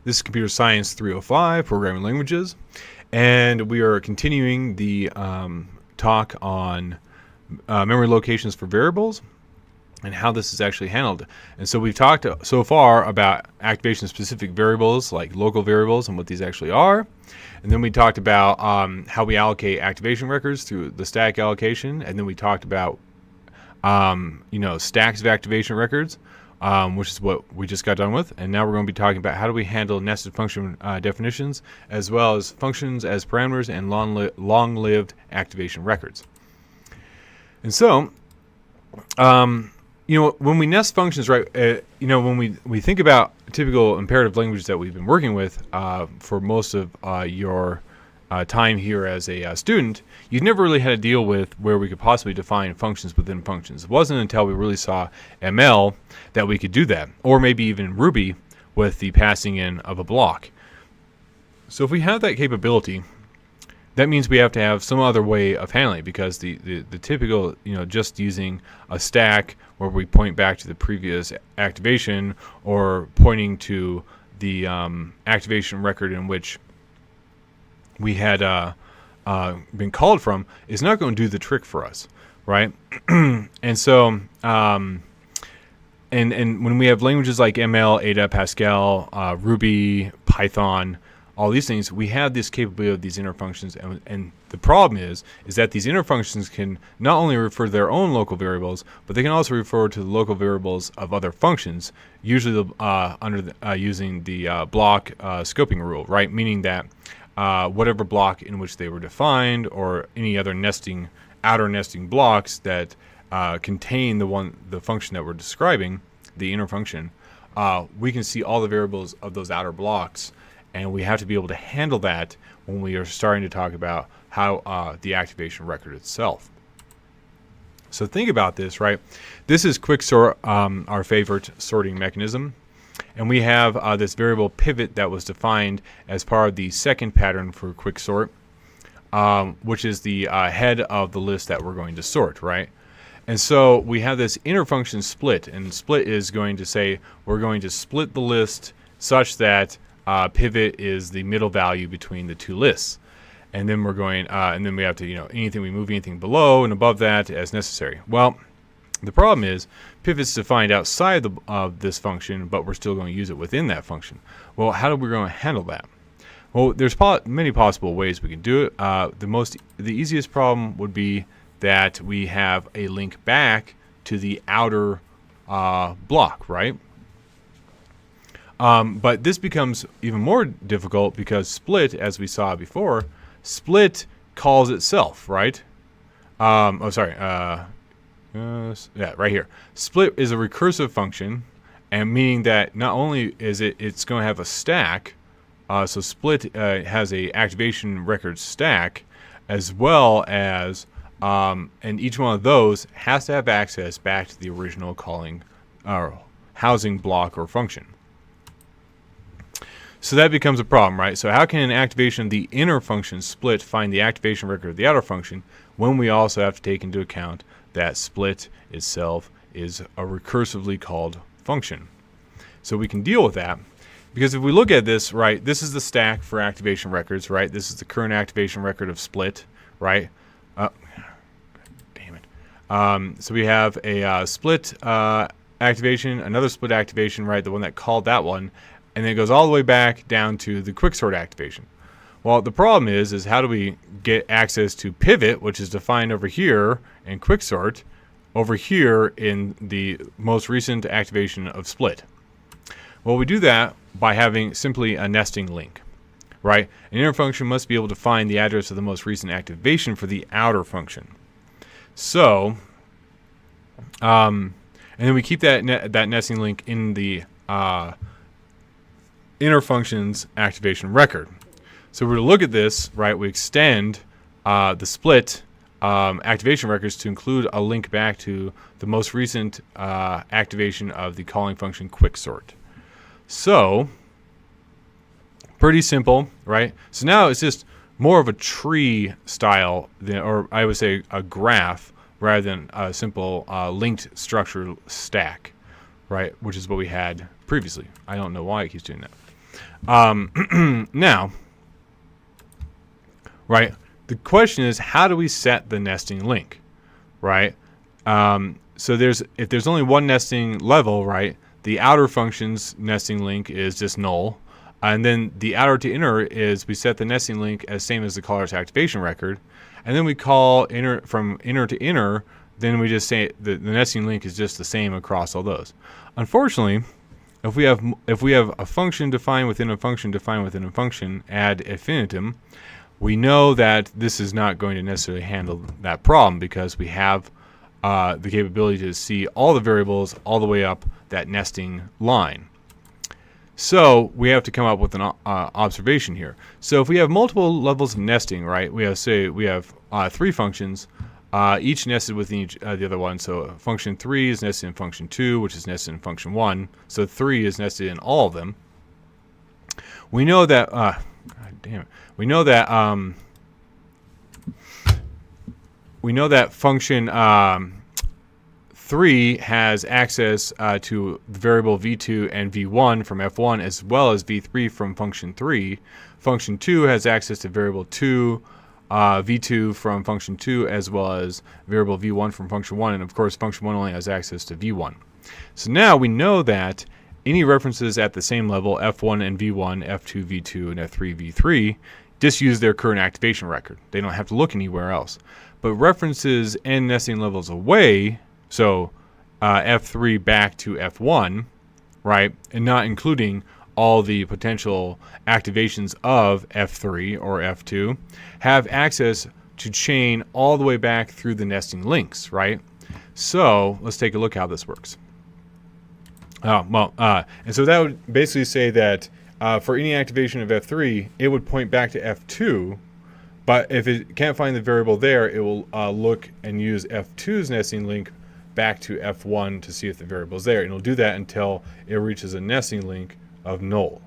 This is Computer Science 305, Programming Languages, and we are continuing the talk on memory locations for variables and how this is actually handled. And so we've talked so far about activation-specific variables like local variables and what these actually are. And then we talked about how we allocate activation records through the stack allocation. And then we talked about stacks of activation records, which is what we just got done with. And now we're going to be talking about how do we handle nested function definitions, as well as functions as parameters and long-lived activation records. And so, when we nest functions, right, when we think about typical imperative languages that we've been working with for most of your time here as a student, you've never really had to deal with where we could possibly define functions within functions. It wasn't until we really saw ML that we could do that, or maybe even Ruby with the passing in of a block. So if we have that capability, that means we have to have some other way of handling it, because the typical, just using a stack where we point back to the previous activation or pointing to the activation record in which we had been called from is not going to do the trick for us, right? And so, and when we have languages like ML, Ada, Pascal, Ruby, Python, all these things, we have this capability of these inner functions, and the problem is that these inner functions can not only refer to their own local variables, but they can also refer to the local variables of other functions, usually using the block scoping rule, right? Meaning that whatever block in which they were defined, or any other outer nesting blocks that contain the function that we're describing, the inner function, we can see all the variables of those outer blocks. And we have to be able to handle that when we are starting to talk about how the activation record itself. So think about this, right? This is quicksort, our favorite sorting mechanism. And we have this variable pivot that was defined as part of the second pattern for quicksort, which is the head of the list that we're going to sort, right? And so we have this inner function split, and split is going to say we're going to split the list such that pivot is the middle value between the two lists, and then we're going, and then we have to, anything we move anything below and above that as necessary. Well, the problem is pivot's defined outside of this function, but we're still going to use it within that function. Well, how are we going to handle that? Well, there's many possible ways we can do it. The easiest problem would be that we have a link back to the outer block, right? But this becomes even more difficult because split, as we saw before, split calls itself, right? Yeah, right here. Split is a recursive function, and meaning that not only is it's going to have a stack, so split has a activation record stack, as well as, and each one of those has to have access back to the original calling housing block or function. So that becomes a problem, right? So how can an activation of the inner function split find the activation record of the outer function when we also have to take into account that split itself is a recursively called function? So we can deal with that, because if we look at this, right, this is the stack for activation records, right? This is the current activation record of split, right? Damn it. So we have a split activation, another split activation, right? The one that called that one. And then it goes all the way back down to the quicksort activation. Well, the problem is how do we get access to pivot, which is defined over here in quicksort, over here in the most recent activation of split? Well, we do that by having simply a nesting link, right? An inner function must be able to find the address of the most recent activation for the outer function. So, and then we keep that nesting link in the inner function's activation record. So we're to look at this, right? We extend the split activation records to include a link back to the most recent activation of the calling function quicksort. So pretty simple, right? So now it's just more of a tree style, or I would say a graph, rather than a simple linked structure stack, right? Which is what we had previously. I don't know why it keeps doing that. Now, right, the question is, how do we set the nesting link, right? So if there's only one nesting level, right, the outer function's nesting link is just null. And then the outer to inner is we set the nesting link as same as the caller's activation record. And then we call from inner to inner, then we just say the nesting link is just the same across all those. Unfortunately, if we have a function defined within a function defined within a function ad infinitum, we know that this is not going to necessarily handle that problem because we have the capability to see all the variables all the way up that nesting line. So we have to come up with an observation here. So if we have multiple levels of nesting, right? We have 3 functions, each nested within the other one. So function 3 is nested in function 2, which is nested in function 1. So 3 is nested in all of them. We know that. God damn it. We know that. Function 3 has access to the variable v2 and v1 from f1 as well as v3 from function 3. Function 2 has access to variable 2, v2 from function 2 as well as variable v1 from function 1, and of course function 1 only has access to v1. So now we know that any references at the same level, f1 and v1, f2, v2, and f3, v3, just use their current activation record. They don't have to look anywhere else. But references n nesting levels away, so F3 back to F1, right, and not including all the potential activations of F3 or F2, have access to chain all the way back through the nesting links, right? So let's take a look how this works. And so that would basically say that for any activation of F3, it would point back to F2, but if it can't find the variable there, it will look and use F2's nesting link back to F1 to see if the variable is there. And it'll do that until it reaches a nesting link of null.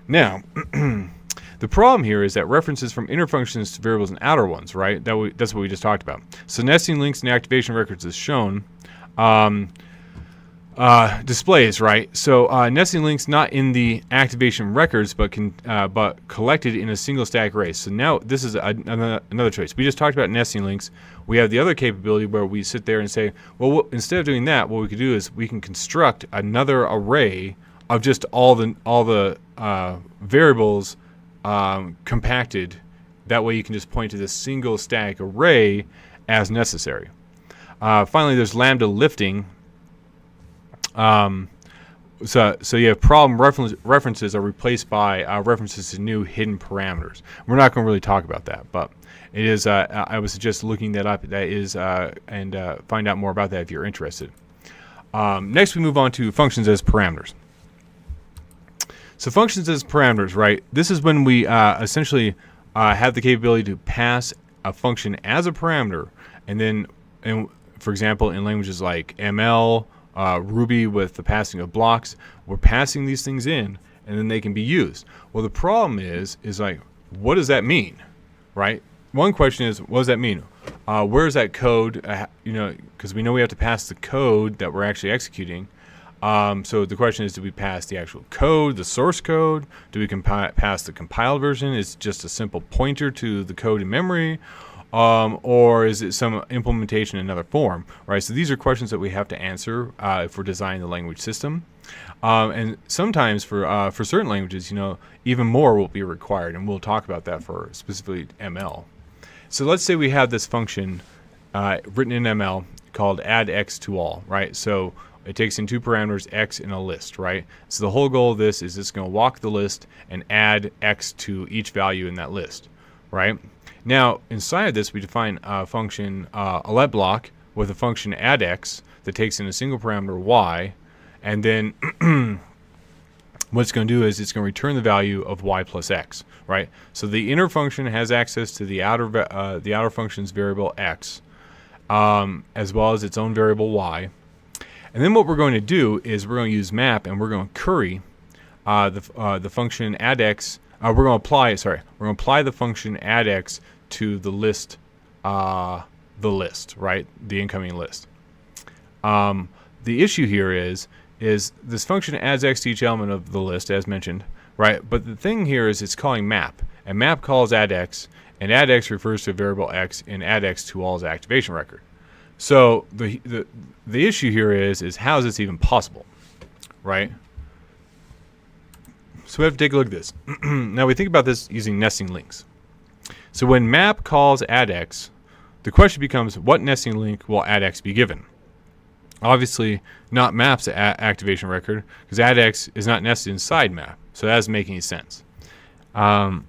Now, the problem here is that references from inner functions to variables and outer ones, right? That's what we just talked about. So nesting links and activation records is shown. Displays, right? So nesting links not in the activation records, but collected in a single static array. So now this is another choice. We just talked about nesting links. We have the other capability where we sit there and say, well, instead of doing that, what we could do is we can construct another array of just all the variables compacted. That way, you can just point to this single static array as necessary. Finally, there's lambda lifting. So you have problem references are replaced by references to new hidden parameters. We're not going to really talk about that, but it is. I would suggest looking that up. That is, and find out more about that if you're interested. Next, we move on to functions as parameters. So functions as parameters, right? This is when we essentially have the capability to pass a function as a parameter, and then, for example, in languages like ML. Ruby with the passing of blocks, we're passing these things in and then they can be used. Well, the problem is like, what does that mean, right? One question is, what does that mean? Where's that code? Because we know we have to pass the code that we're actually executing. So the question is, do we pass the actual code, the source code? Do we pass the compiled version? Is it just a simple pointer to the code in memory? Or is it some implementation in another form, right? So these are questions that we have to answer if we're designing the language system. And sometimes for certain languages, even more will be required, and we'll talk about that for specifically ML. So let's say we have this function written in ML called add x to all, right? So it takes in 2 parameters, x and a list, right? So the whole goal of this is it's going to walk the list and add x to each value in that list, right? Now, inside of this, we define a function, a let block, with a function addX that takes in a single parameter y, and then what it's going to do is it's going to return the value of y plus x, right? So the inner function has access to the outer function's variable x, as well as its own variable y. And then what we're going to do is we're going to use map, and we're going to query the function addX. We're going to apply the function addX to the list, right? The incoming list. The issue here is this function adds x to each element of the list, as mentioned, right? But the thing here is it's calling map, and map calls add x, and add x refers to a variable x, and add x to all's activation record. So the issue here is how is this even possible, right? So we have to take a look at this. Now we think about this using nesting links. So when map calls add x, the question becomes, what nesting link will add x be given? Obviously not map's activation record, because add x is not nested inside map, so that doesn't make any sense. And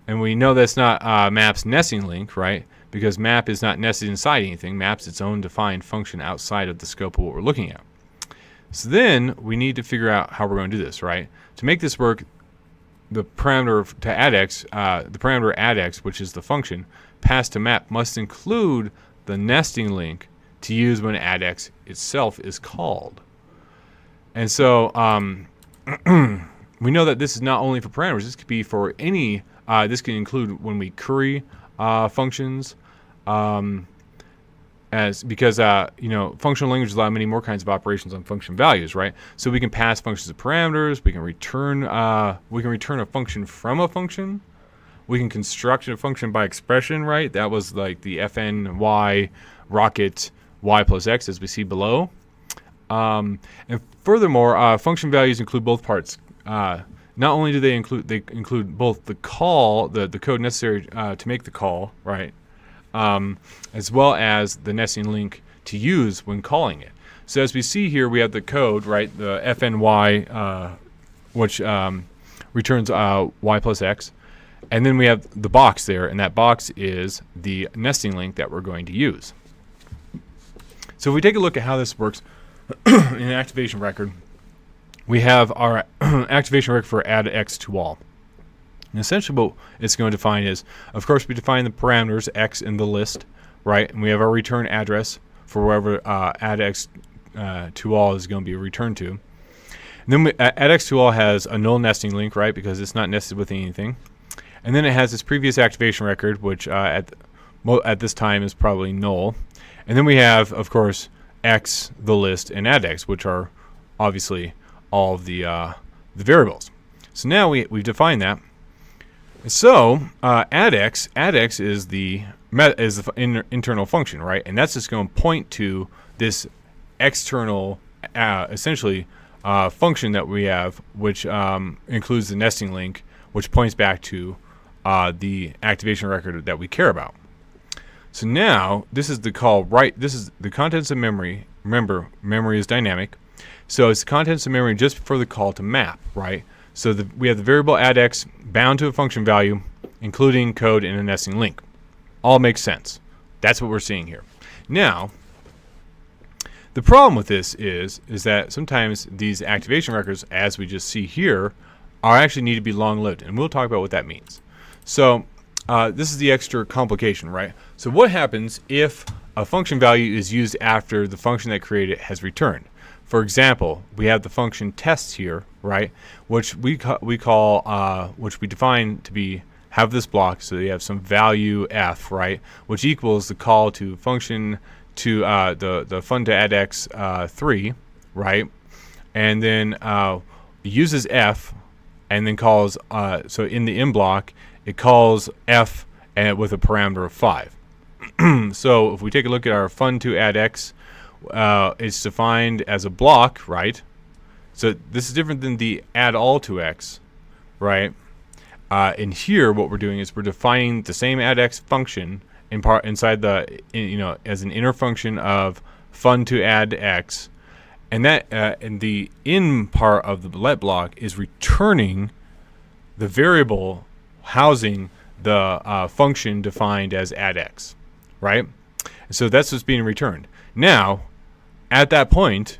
we know that's not map's nesting link, right? Because map is not nested inside anything. Map's its own defined function outside of the scope of what we're looking at. So then we need to figure out how we're going to do this, right? To make this work, the parameter to add x, the parameter add x, which is the function passed to map, must include the nesting link to use when add x itself is called. And so we know that this is not only for parameters. This could be for any. This can include when we query functions, because functional languages allow many more kinds of operations on function values, right? So we can pass functions as parameters. We can return a function from a function. We can construct a function by expression, right? That was like the fny rocket y plus x, as we see below. And furthermore, function values include both parts. Not only do they include both the call, the code necessary to make the call, right, as well as the nesting link to use when calling it. So as we see here, we have the code, right, the fny, which returns y plus x, and then we have the box there, and that box is the nesting link that we're going to use. So if we take a look at how this works in an activation record, we have our activation record for add x to all. And essentially what it's going to define is, of course, we define the parameters x in the list, right? And we have our return address for wherever add x to all is going to be returned to. And then add x to all has a null nesting link, right? Because it's not nested with anything. And then it has its previous activation record, which at this time is probably null. And then we have, of course, x, the list, and add x, which are obviously all of the variables. So now we've defined that. So add x is the internal function, right? And that's just going to point to this external, essentially, function that we have, which includes the nesting link, which points back to the activation record that we care about. So now this is the call, right? This is the contents of memory. Remember, memory is dynamic. So it's the contents of memory just before the call to map, right? So we have the variable add x bound to a function value, including code and a nesting link. All makes sense. That's what we're seeing here. Now, the problem with this is that sometimes these activation records, as we just see here, are actually need to be long-lived, and we'll talk about what that means. So this is the extra complication, right? So what happens if a function value is used after the function that created it has returned? For example, we have the function tests here, right? Which we call which we define to be have this block, so you have some value f, right? Which equals the call to function to the fun to add x 3, right? And then uses f, and then calls so in the in block it calls f and with a parameter of 5. So if we take a look at our fun to add x, it's defined as a block, right? So this is different than the add all to x, right? And here what we're doing is we're defining the same add x function inside as an inner function of fun to add x, and that and the in part of the let block is returning the variable housing the function defined as add x, right? And so that's what's being returned. Now, at that point,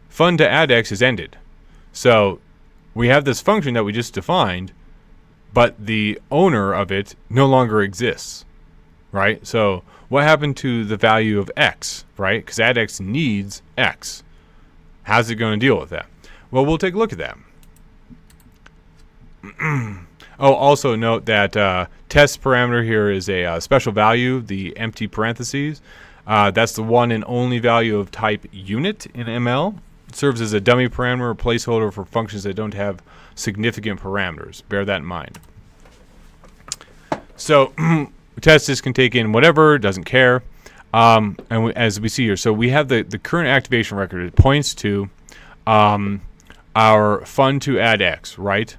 fun to add x is ended. So we have this function that we just defined, but the owner of it no longer exists, right? So what happened to the value of x, right? Because add x needs x. How's it going to deal with that? Well, we'll take a look at that. Oh, also note that test parameter here is a special value, the empty parentheses. That's the one and only value of type unit in ML. serves as a dummy parameter or placeholder for functions that don't have significant parameters. Bear that in mind. So test this can take in whatever, doesn't care. As we see here, so we have the current activation record. It points to our fun to add X, right?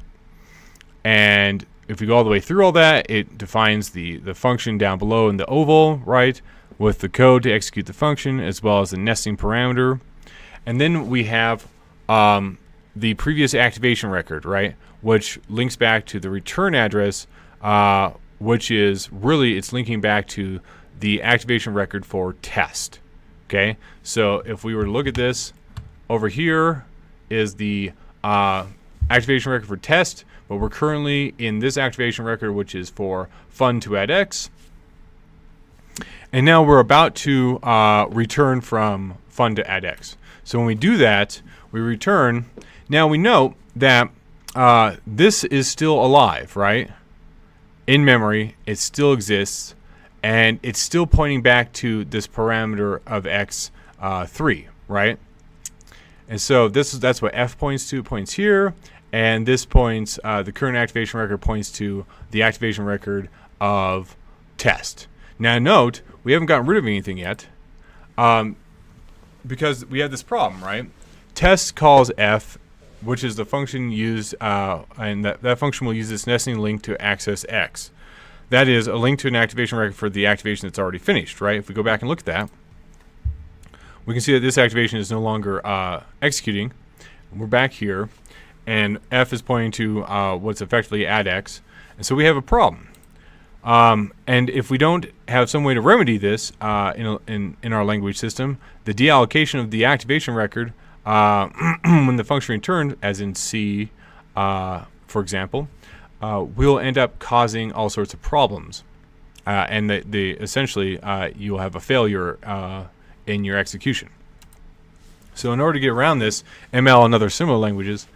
And if we go all the way through all that, it defines the function down below in the oval, right, with the code to execute the function as well as the nesting parameter. And then we have the previous activation record, right, which links back to the return address, which is really, it's linking back to the activation record for test. Okay, so if we were to look at this, over here is the activation record for test, but we're currently in this activation record, which is for fun to add X. And now we're about to return from fun to add X. So when we do that, we return. Now we know that this is still alive, right? In memory, it still exists, and it's still pointing back to this parameter of X3, right? And so that's what F points to, points here, and this points, the current activation record points to the activation record of test. Now note, we haven't gotten rid of anything yet, because we have this problem, right? Test calls F, which is the function used, and that function will use this nesting link to access X. That is a link to an activation record for the activation that's already finished, right? If we go back and look at that, we can see that this activation is no longer executing. We're back here, and F is pointing to what's effectively add X, and so we have a problem. And if we don't have some way to remedy this in our language system, the deallocation of the activation record when the function returned, as in C, for example, will end up causing all sorts of problems, and essentially you'll have a failure in your execution. So in order to get around this, ML and other similar languages,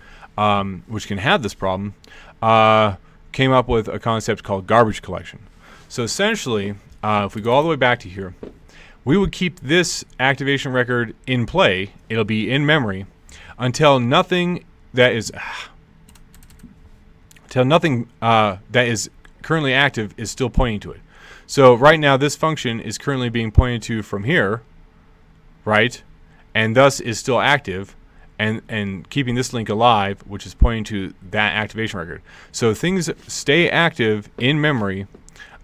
which can have this problem, came up with a concept called garbage collection. So essentially, if we go all the way back to here, we would keep this activation record in play. It'll be in memory until nothing that is currently active is still pointing to it. So right now, this function is currently being pointed to from here, right, and thus is still active, and keeping this link alive, which is pointing to that activation record. So things stay active in memory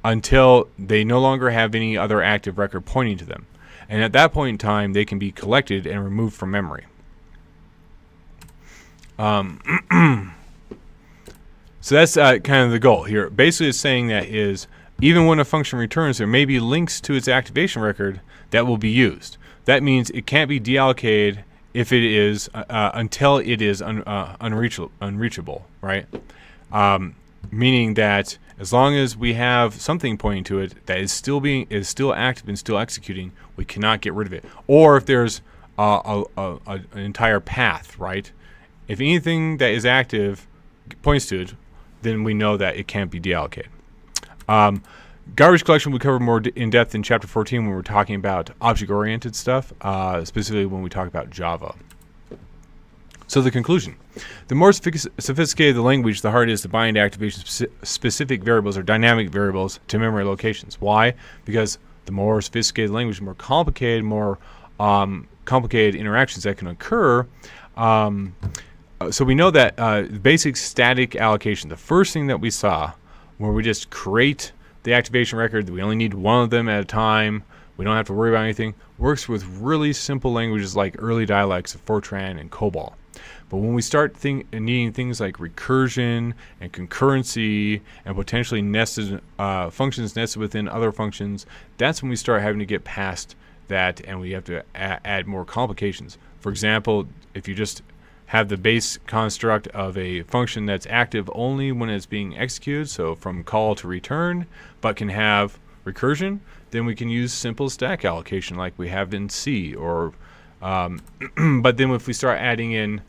until they no longer have any other active record pointing to them. And at that point in time, they can be collected and removed from memory. So that's kind of the goal here. Basically, it's saying that is even when a function returns, there may be links to its activation record that will be used. That means it can't be deallocated if it is until it is unreachable, right? Meaning that as long as we have something pointing to it that is still active and still executing, we cannot get rid of it. Or if there's an entire path, right? If anything that is active points to it, then we know that it can't be deallocated. Garbage collection we cover more in depth in chapter 14 when we're talking about object-oriented stuff, specifically when we talk about Java. So the conclusion. The more sophisticated the language, the harder it is to bind activation specific variables or dynamic variables to memory locations. Why? Because the more sophisticated the language, the more complicated interactions that can occur. So we know that basic static allocation, the first thing that we saw, where we just create the activation record, we only need one of them at a time, we don't have to worry about anything, works with really simple languages like early dialects of Fortran and COBOL. But when we start needing things like recursion and concurrency and potentially nested functions nested within other functions, that's when we start having to get past that, and we have to add more complications. For example, if you just have the base construct of a function that's active only when it's being executed, so from call to return, but can have recursion, then we can use simple stack allocation like we have in C. Or, but then if we start adding in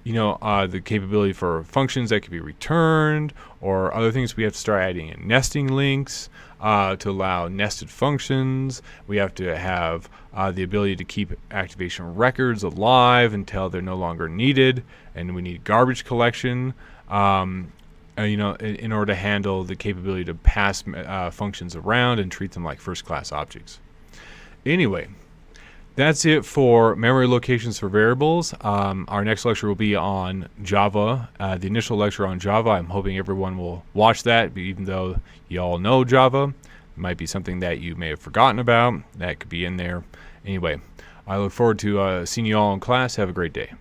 the capability for functions that could be returned, or other things. We have to start adding in nesting links to allow nested functions. We have to have the ability to keep activation records alive until they're no longer needed, and we need garbage collection. In order to handle the capability to pass functions around and treat them like first-class objects. Anyway, that's it for memory locations for variables. Our next lecture will be on Java, the initial lecture on Java. I'm hoping everyone will watch that, even though you all know Java. It might be something that you may have forgotten about. That could be in there. Anyway, I look forward to seeing you all in class. Have a great day.